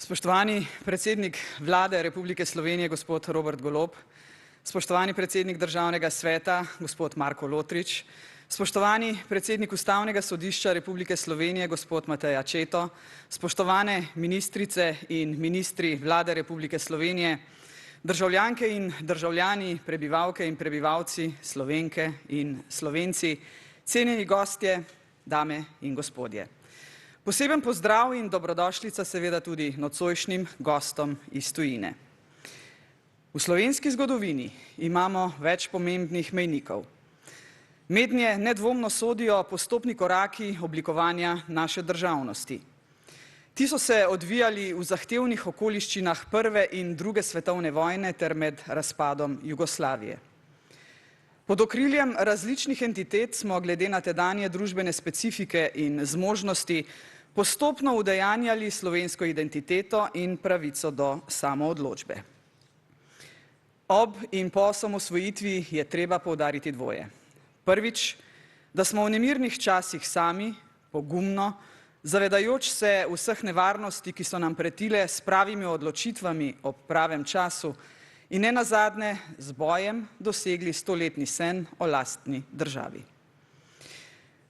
Spoštovani predsednik Vlade Republike Slovenije, gospod Robert Golob, spoštovani predsednik Državnega sveta, gospod Marko Lotrič, spoštovani predsednik Ustavnega sodišča Republike Slovenije, gospod Matej Accetto, spoštovane ministrice in ministri Vlade Republike Slovenije, državljanke in državljani, prebivalke in prebivalci, Slovenke in Slovenci, cenjeni gostje, dame in gospodje. Poseben pozdrav in dobrodošlica seveda tudi nocojšnjim gostom iz tujine. V slovenski zgodovini imamo več pomembnih mejnikov. Mednje nedvomno sodijo postopni koraki oblikovanja naše državnosti. Ti so se odvijali v zahtevnih okoliščinah prve in druge svetovne vojne ter med razpadom Jugoslavije. Pod okriljem različnih entitet smo glede na tedanje družbene specifike in zmožnosti postopno udejanjali slovensko identiteto in pravico do samoodločbe. Ob in po osamosvojitvi je treba poudariti dvoje. Prvič, da smo v nemirnih časih sami, pogumno, zavedajoč se vseh nevarnosti, ki so nam pretile s pravimi odločitvami ob pravem času in nenazadnje z bojem dosegli stoletni sen o lastni državi.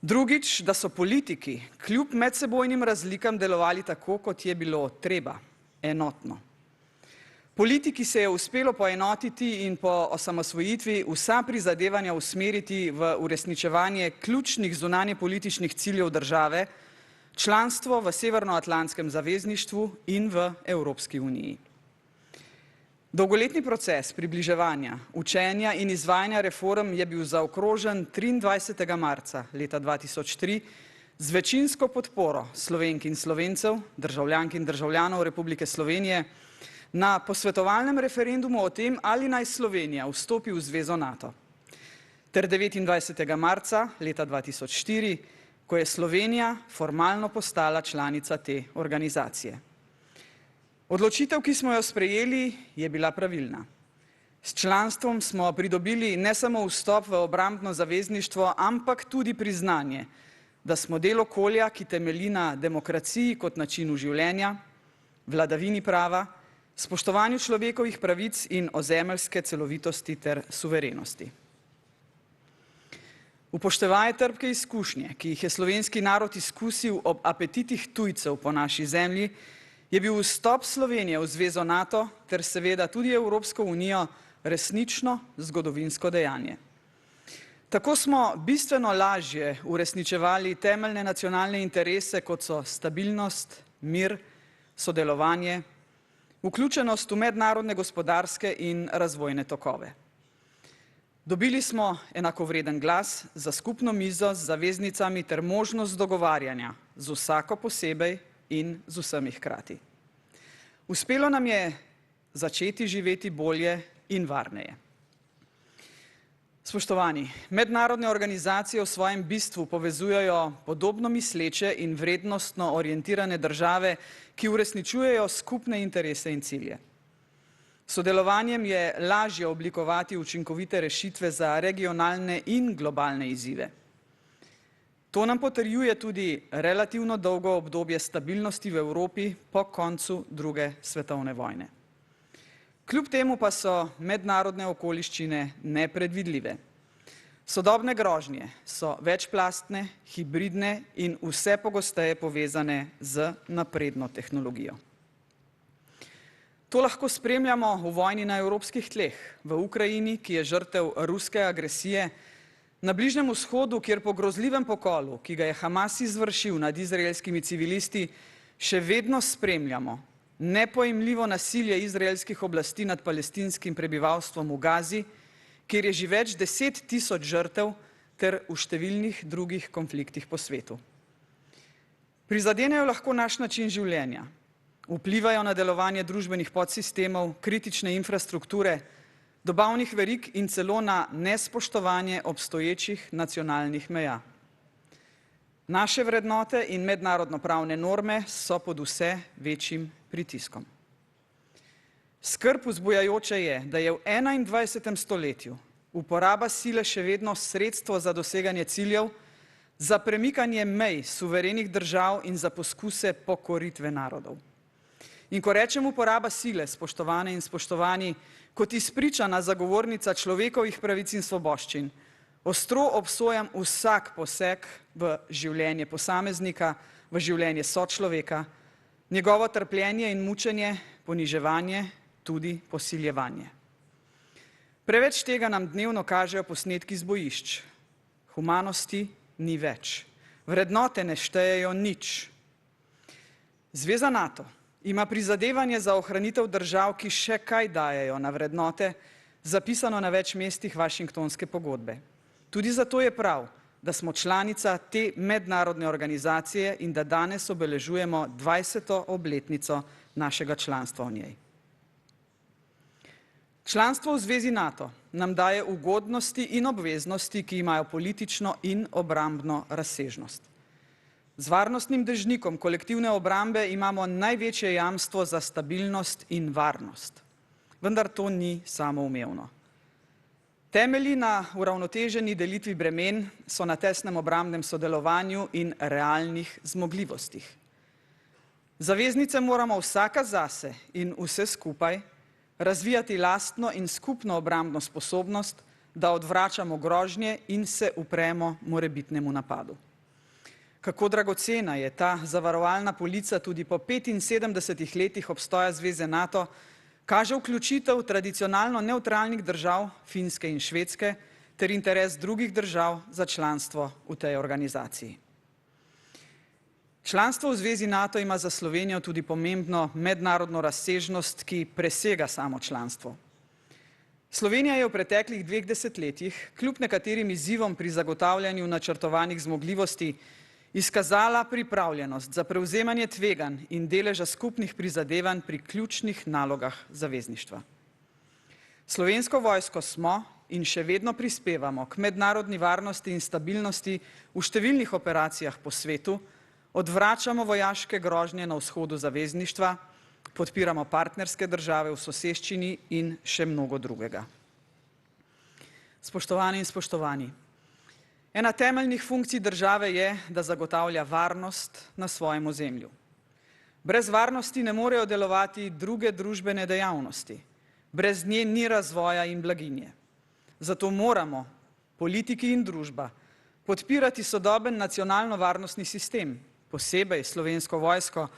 Drugič, da so politiki kljub medsebojnim razlikam delovali tako, kot je bilo treba, enotno. Politiki se je uspelo poenotiti in po osamosvojitvi vsa prizadevanja usmeriti v uresničevanje ključnih zunanjepolitičnih ciljev države, članstvo v Severnoatlantskem zavezništvu in v Evropski uniji. Dolgoletni proces približevanja, učenja in izvajanja reform je bil zaokrožen 23. marca leta 2003 z večinsko podporo Slovenk in Slovencev, državljank in državljanov Republike Slovenije na posvetovalnem referendumu o tem, ali naj Slovenija vstopi v Zvezo NATO. Ter 29. marca leta 2004, ko je Slovenija formalno postala članica te organizacije. Odločitev, ki smo jo sprejeli, je bila pravilna. S članstvom smo pridobili ne samo vstop v obrambno zavezništvo, ampak tudi priznanje, da smo del okolja, ki temelji na demokraciji kot načinu življenja, vladavini prava, spoštovanju človekovih pravic in ozemeljske celovitosti ter suverenosti. Upoštevaje trpke izkušnje, ki jih je slovenski narod izkusil ob apetitih tujcev po naši zemlji, je bil vstop Slovenije v Zvezo NATO ter seveda tudi Evropsko unijo resnično zgodovinsko dejanje. Tako smo bistveno lažje uresničevali temeljne nacionalne interese, kot so stabilnost, mir, sodelovanje, vključenost v mednarodne gospodarske in razvojne tokove. Dobili smo enakovreden glas za skupno mizo z zaveznicami ter možnost dogovarjanja z vsako posebej in z vsemi hkrati. Uspelo nam je začeti živeti bolje in varneje. Spoštovani, mednarodne organizacije v svojem bistvu povezujejo podobno misleče in vrednostno orientirane države, ki uresničujejo skupne interese in cilje. Sodelovanjem je lažje oblikovati učinkovite rešitve za regionalne in globalne izzive. To nam potrjuje tudi relativno dolgo obdobje stabilnosti v Evropi po koncu druge svetovne vojne. Kljub temu pa so mednarodne okoliščine nepredvidljive. Sodobne grožnje so večplastne, hibridne in vse pogosteje povezane z napredno tehnologijo. To lahko spremljamo v vojni na evropskih tleh, v Ukrajini, ki je žrtev ruske agresije, na Bližnjem vzhodu, kjer po grozljivem pokolu, ki ga je Hamas izvršil nad izraelskimi civilisti, še vedno spremljamo nepojemljivo nasilje izraelskih oblasti nad palestinskim prebivalstvom v Gazi, kjer je že več 10.000 žrtev ter v številnih drugih konfliktih po svetu. Prizadenejo lahko naš način življenja, vplivajo na delovanje družbenih podsistemov, kritične infrastrukture, dobavnih verig in celo na nespoštovanje obstoječih nacionalnih meja. Naše vrednote in mednarodnopravne norme so pod vse večjim pritiskom. Skrb vzbujajoče je, da je v 21. stoletju uporaba sile še vedno sredstvo za doseganje ciljev, za premikanje mej suverenih držav in za poskuse pokoritve narodov. In ko rečem uporaba sile, spoštovane in spoštovani, kot izpričana zagovornica človekovih pravic in svoboščin, ostro obsojam vsak poseg v življenje posameznika, v življenje sočloveka, njegovo trpljenje in mučenje, poniževanje, tudi posiljevanje. Preveč tega nam dnevno kažejo posnetki z bojišč. Humanosti ni več. Vrednote ne štejejo nič. Zveza NATO ima prizadevanje za ohranitev držav, ki še kaj dajejo na vrednote, zapisano na več mestih Washingtonske pogodbe. Tudi zato je prav, da smo članica te mednarodne organizacije in da danes obeležujemo 20. obletnico našega članstva v njej. Članstvo v Zvezi NATO nam daje ugodnosti in obveznosti, ki imajo politično in obrambno razsežnost. Z varnostnim dežnikom kolektivne obrambe imamo največje jamstvo za stabilnost in varnost. Vendar to ni samoumevno. Temelji na uravnoteženi delitvi bremen so na tesnem obrambnem sodelovanju in realnih zmogljivostih. Zaveznice moramo vsaka zase in vse skupaj razvijati lastno in skupno obrambno sposobnost, da odvračamo grožnje in se upremo morebitnemu napadu. Kako dragocena je ta zavarovalna polica tudi po 75 letih obstoja Zveze NATO, kaže vključitev tradicionalno nevtralnih držav, Finske in Švedske, ter interes drugih držav za članstvo v tej organizaciji. Članstvo v Zvezi NATO ima za Slovenijo tudi pomembno mednarodno razsežnost, ki presega samo članstvo. Slovenija je v preteklih 2 desetletjih, kljub nekaterim izzivom pri zagotavljanju načrtovanih zmogljivosti, izkazala pripravljenost za prevzemanje tveganj in deleža skupnih prizadevanj pri ključnih nalogah zavezništva. Slovensko vojsko smo in še vedno prispevamo k mednarodni varnosti in stabilnosti v številnih operacijah po svetu, odvračamo vojaške grožnje na vzhodu zavezništva, podpiramo partnerske države v soseščini in še mnogo drugega. Spoštovane in spoštovani, ena temeljnih funkcij države je, da zagotavlja varnost na svojem ozemlju. Brez varnosti ne morejo delovati druge družbene dejavnosti. Brez nje ni razvoja in blaginje. Zato moramo, politiki in družba, podpirati sodoben nacionalno-varnostni sistem, posebej Slovensko vojsko,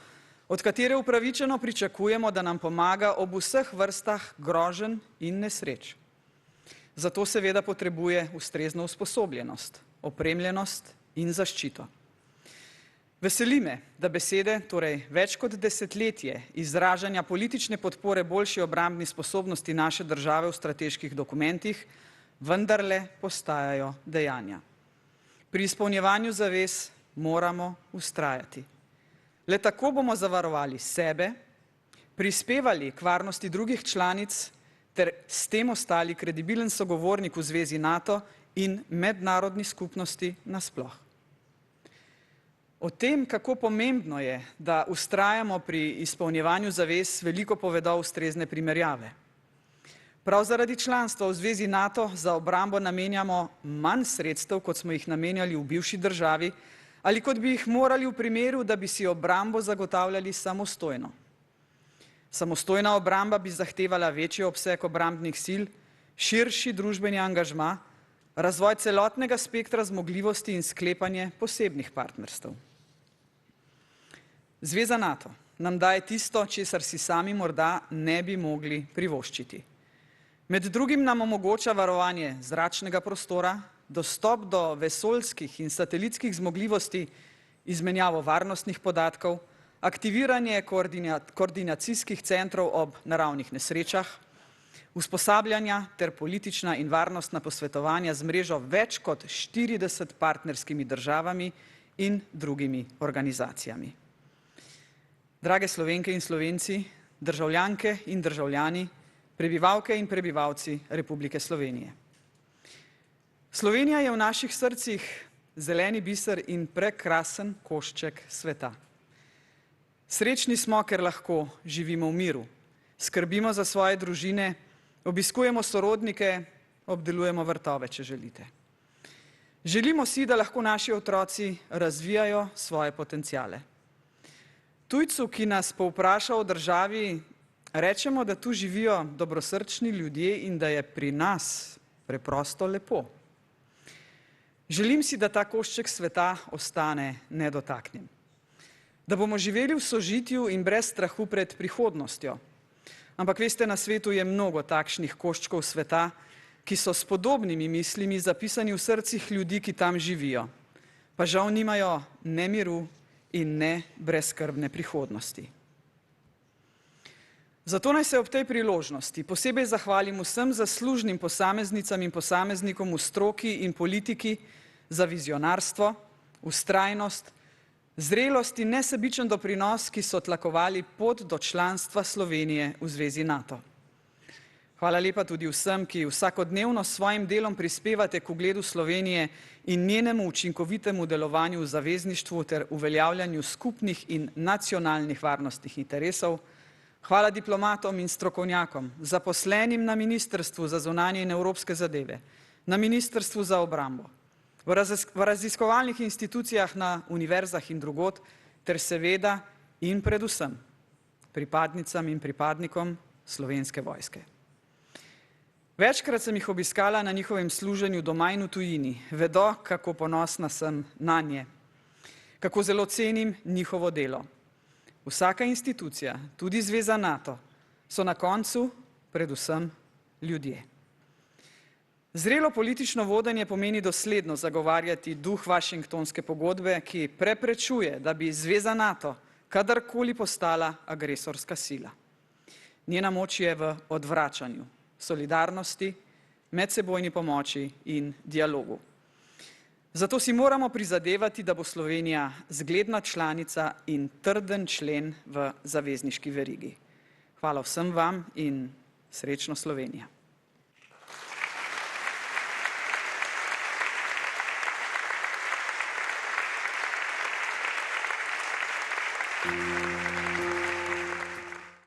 od katere upravičeno pričakujemo, da nam pomaga ob vseh vrstah groženj in nesreč. Zato seveda potrebuje ustrezno usposobljenost, opremljenost in zaščito. Veseli me, da besede, torej več kot desetletje izražanja politične podpore boljši obrambni sposobnosti naše države v strateških dokumentih, vendarle postajajo dejanja. Pri izpolnjevanju zavez moramo vztrajati. Le tako bomo zavarovali sebe, prispevali k varnosti drugih članic ter s tem ostali kredibilen sogovornik v Zvezi NATO in mednarodni skupnosti nasploh. O tem, kako pomembno je, da vztrajamo pri izpolnjevanju zavez, veliko povedo ustrezne primerjave. Prav zaradi članstva v Zvezi NATO za obrambo namenjamo manj sredstev, kot smo jih namenjali v bivši državi, ali kot bi jih morali v primeru, da bi si obrambo zagotavljali samostojno. Samostojna obramba bi zahtevala večji obseg obrambnih sil, širši družbeni angažma, razvoj celotnega spektra zmogljivosti in sklepanje posebnih partnerstev. Zveza NATO nam daje tisto, česar si sami morda ne bi mogli privoščiti. Med drugim nam omogoča varovanje zračnega prostora, dostop do vesoljskih in satelitskih zmogljivosti, izmenjavo varnostnih podatkov, aktiviranje koordinacijskih centrov ob naravnih nesrečah, usposabljanja ter politična in varnostna posvetovanja z mrežo več kot 40 partnerskimi državami in drugimi organizacijami. Drage Slovenke in Slovenci, državljanke in državljani, prebivalke in prebivalci Republike Slovenije. Slovenija je v naših srcih zeleni biser in prekrasen košček sveta. Srečni smo, ker lahko živimo v miru, skrbimo za svoje družine, obiskujemo sorodnike, obdelujemo vrtove, če želite. Želimo si, da lahko naši otroci razvijajo svoje potenciale. Tujcu, ki nas povpraša o državi, rečemo, da tu živijo dobrosrčni ljudje in da je pri nas preprosto lepo. Želim si, da ta košček sveta ostane nedotaknjen. Da bomo živeli v sožitju in brez strahu pred prihodnostjo. Ampak veste, na svetu je mnogo takšnih koščkov sveta, ki so s podobnimi mislimi zapisani v srcih ljudi, ki tam živijo, pa žal nimajo ne miru in ne brezskrbne prihodnosti. Zato naj se ob tej priložnosti posebej zahvalim vsem zaslužnim posameznicam in posameznikom v stroki in politiki za vizionarstvo, vztrajnost, zrelost in nesebičen doprinos, ki so tlakovali pot do članstva Slovenije v Zvezi NATO. Hvala lepa tudi vsem, ki vsakodnevno s svojim delom prispevate k ugledu Slovenije in njenemu učinkovitemu delovanju v zavezništvu ter uveljavljanju skupnih in nacionalnih varnostnih interesov. Hvala diplomatom in strokovnjakom, zaposlenim na Ministrstvu za zunanje in evropske zadeve, na Ministrstvu za obrambo, v raziskovalnih institucijah na univerzah in drugod, ter seveda in predvsem pripadnicam in pripadnikom Slovenske vojske. Večkrat sem jih obiskala na njihovem služenju doma in v tujini. Vedo, kako ponosna sem nanje, kako zelo cenim njihovo delo. Vsaka institucija, tudi Zveza NATO, so na koncu predvsem ljudje. Zrelo politično vodenje pomeni dosledno zagovarjati duh Washingtonske pogodbe, ki preprečuje, da bi Zveza NATO kadarkoli postala agresorska sila. Njena moč je v odvračanju, solidarnosti, medsebojni pomoči in dialogu. Zato si moramo prizadevati, da bo Slovenija zgledna članica in trden člen v zavezniški verigi. Hvala vsem vam in srečno Slovenija.